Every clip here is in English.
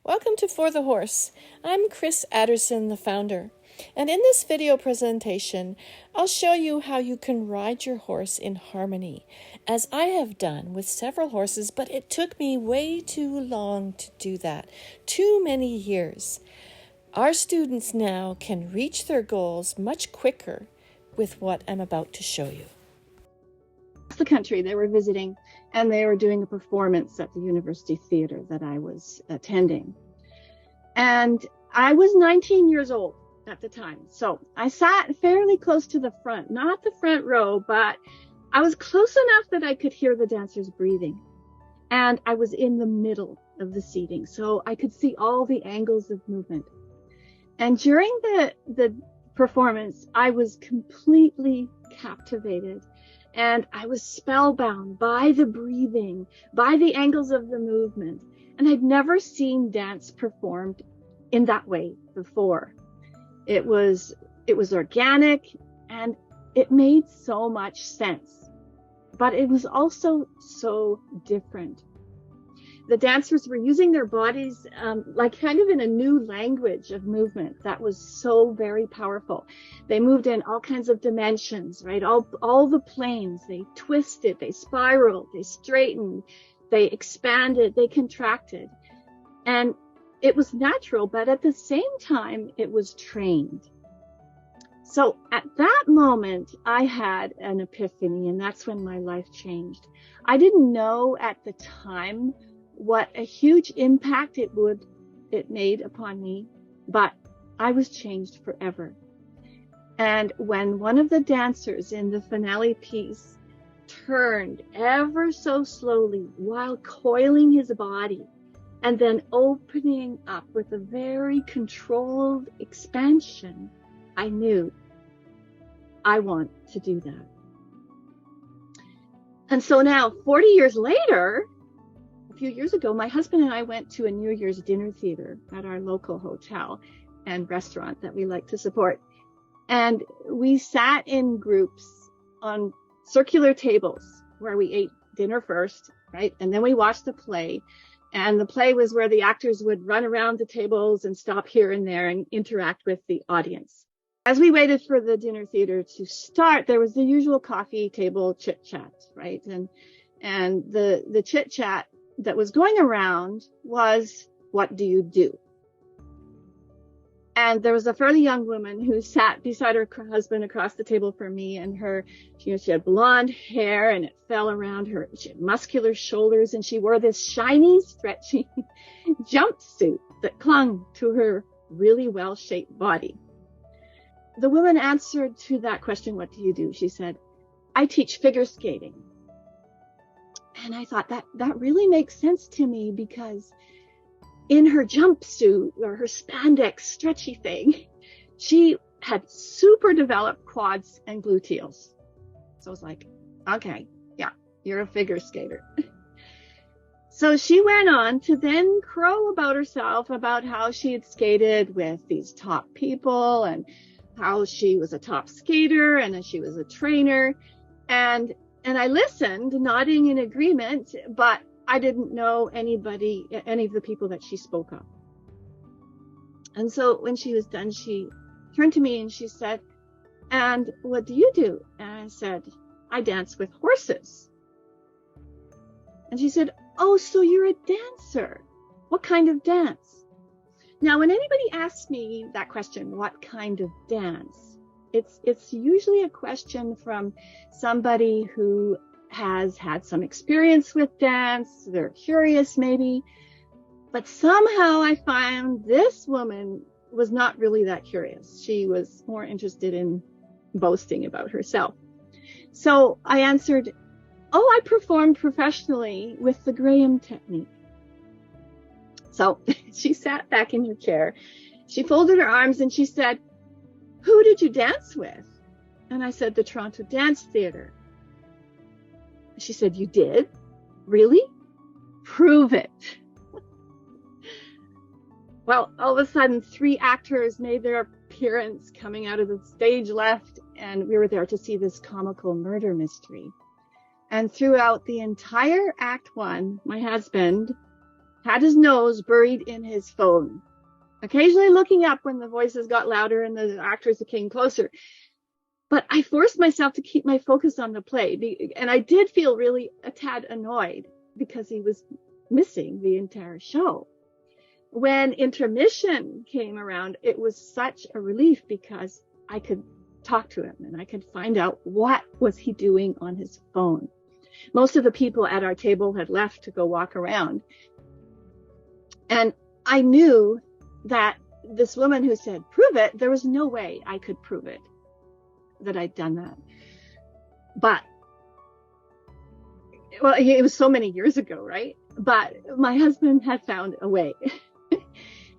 Welcome to For the Horse. I'm Chris Adderson, the founder. And in this video presentation, I'll show you how you can ride your horse in harmony, as I have done with several horses, but it took me way too long to do that, too many years. Our students now can reach their goals much quicker with what I'm about to show you. The country they were visiting, and they were doing a performance at the University Theater that I was attending. And I was 19 years old at the time. So I sat fairly close to the front, not the front row, but I was close enough that I could hear the dancers breathing. And I was in the middle of the seating, so I could see all the angles of movement. And during the performance, I was completely captivated. And I was spellbound by the breathing, by the angles of the movement. And I'd never seen dance performed in that way before. It was organic, and it made so much sense. But it was also so different. The dancers were using their bodies like kind of in a new language of movement that was so very powerful. They moved in all kinds of dimensions, right? All the planes. They twisted, they spiraled, they straightened, they expanded, they contracted. And it was natural, but at the same time, it was trained. So at that moment, I had an epiphany, and that's when my life changed. I didn't know at the time what a huge impact it made upon me, but I was changed forever. And when one of the dancers in the finale piece turned ever so slowly while coiling his body and then opening up with a very controlled expansion, I knew I want to do that. And so now, 40 years later, a few years ago, my husband and I went to a New Year's dinner theater at our local hotel and restaurant that we like to support. And we sat in groups on circular tables where we ate dinner first, right? And then we watched the play. And the play was where the actors would run around the tables and stop here and there and interact with the audience. As we waited for the dinner theater to start, there was the usual coffee table chit chat, right? And the chit chat that was going around was, what do you do? And there was a fairly young woman who sat beside her husband across the table from me, and she had blonde hair and it fell around her. She had muscular shoulders, and she wore this shiny, stretchy jumpsuit that clung to her really well-shaped body. The woman answered to that question, what do you do? She said, I teach figure skating. And I thought that really makes sense to me, because in her jumpsuit or her spandex stretchy thing, she had super developed quads and gluteals. So I was like, okay, yeah, you're a figure skater. So she went on to then crow about herself, about how she had skated with these top people and how she was a top skater and that she was a trainer. And I listened, nodding in agreement, but I didn't know any of the people that she spoke of. And so when she was done, she turned to me and she said, and what do you do? And I said, I dance with horses. And she said, oh, so you're a dancer. What kind of dance? Now, when anybody asks me that question, what kind of dance? It's usually a question from somebody who has had some experience with dance. They're curious maybe, but somehow I found this woman was not really that curious. She was more interested in boasting about herself. So I answered, oh, I performed professionally with the Graham technique. So she sat back in her chair. She folded her arms and she said, who did you dance with? And I said, the Toronto Dance Theater. She said, you did? Really? Prove it. Well, all of a sudden, 3 actors made their appearance coming out of the stage left, and we were there to see this comical murder mystery. And throughout the entire Act 1, my husband had his nose buried in his phone, occasionally looking up when the voices got louder and the actors came closer. But I forced myself to keep my focus on the play. And I did feel really a tad annoyed because he was missing the entire show. When intermission came around, it was such a relief because I could talk to him and I could find out what was he doing on his phone. Most of the people at our table had left to go walk around. And I knew that this woman who said, prove it, there was no way I could prove it, that I'd done that. But, well, it was so many years ago, right? But my husband had found a way.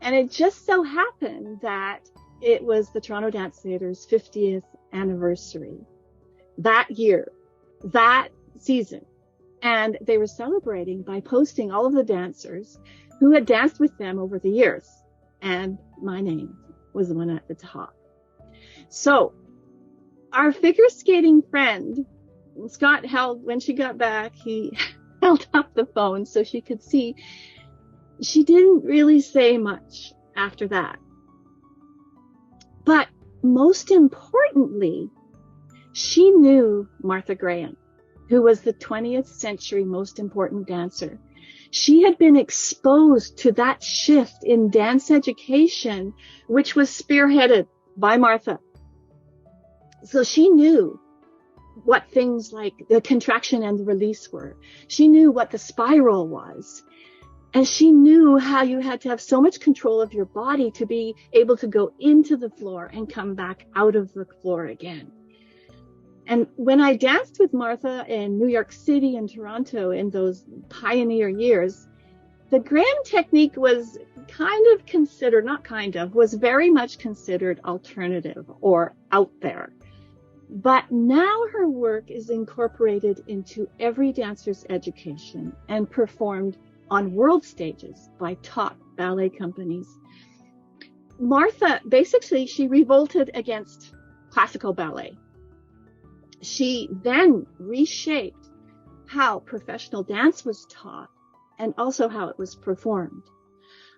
And it just so happened that it was the Toronto Dance Theatre's 50th anniversary that year, that season. And they were celebrating by posting all of the dancers who had danced with them over the years. And my name was the one at the top. So our figure skating friend, Scott held, when she got back, he held up the phone so she could see. She didn't really say much after that. But most importantly, she knew Martha Graham, who was the 20th century most important dancer. She had been exposed to that shift in dance education, which was spearheaded by Martha. So she knew what things like the contraction and the release were. She knew what the spiral was. And she knew how you had to have so much control of your body to be able to go into the floor and come back out of the floor again. And when I danced with Martha in New York City and Toronto in those pioneer years, the Graham technique was was very much considered alternative or out there. But now her work is incorporated into every dancer's education and performed on world stages by top ballet companies. Martha, basically, she revolted against classical ballet. She then reshaped how professional dance was taught and also how it was performed.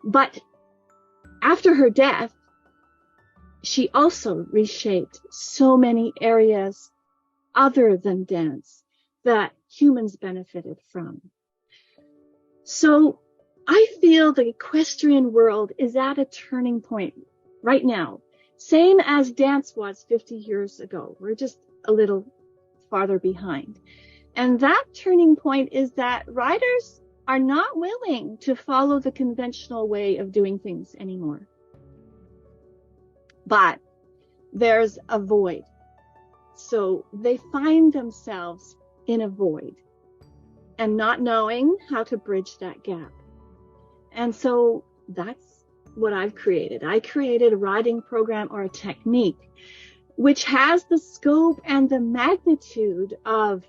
But after her death, she also reshaped so many areas other than dance that humans benefited from. So I feel the equestrian world is at a turning point right now, same as dance was 50 years ago. We're just a little farther behind. And that turning point is that riders are not willing to follow the conventional way of doing things anymore. But there's a void. So they find themselves in a void and not knowing how to bridge that gap. And so that's what I've created. I created a riding program or a technique which has the scope and the magnitude of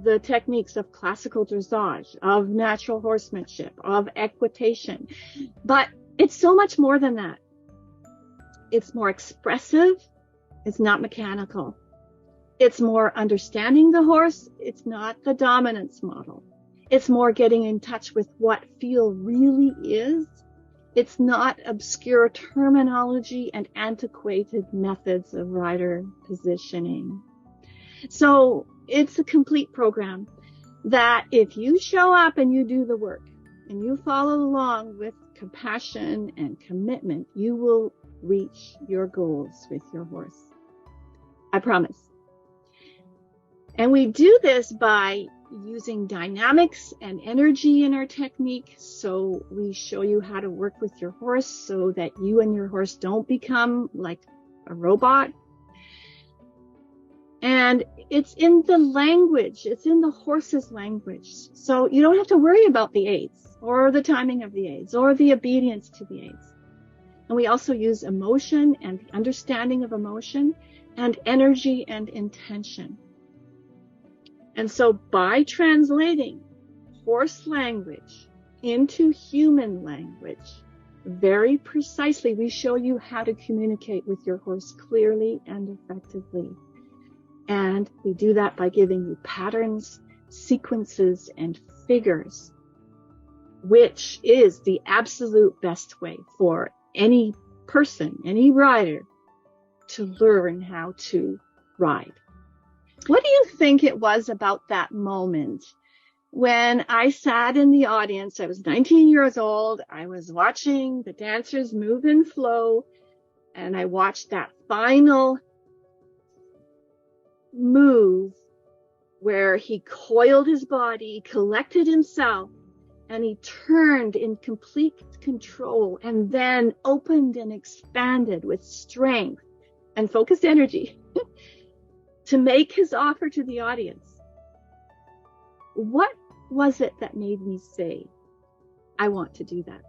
the techniques of classical dressage, of natural horsemanship, of equitation. But it's so much more than that. It's more expressive. It's not mechanical. It's more understanding the horse. It's not the dominance model. It's more getting in touch with what feel really is. It's not obscure terminology and antiquated methods of rider positioning. So it's a complete program that if you show up and you do the work and you follow along with compassion and commitment, you will reach your goals with your horse. I promise. And we do this by using dynamics and energy in our technique. So we show you how to work with your horse so that you and your horse don't become like a robot. And it's in the language, it's in the horse's language. So you don't have to worry about the aids or the timing of the aids or the obedience to the aids. And we also use emotion and the understanding of emotion and energy and intention. And so by translating horse language into human language, very precisely, we show you how to communicate with your horse clearly and effectively. And we do that by giving you patterns, sequences, and figures. which is the absolute best way for any person, any rider, to learn how to ride. What do you think it was about that moment when I sat in the audience? I was 19 years old. I was watching the dancers move and flow, and I watched that final move where he coiled his body, collected himself, and he turned in complete control, and then opened and expanded with strength and focused energy to make his offer to the audience. What was it that made me say, I want to do that?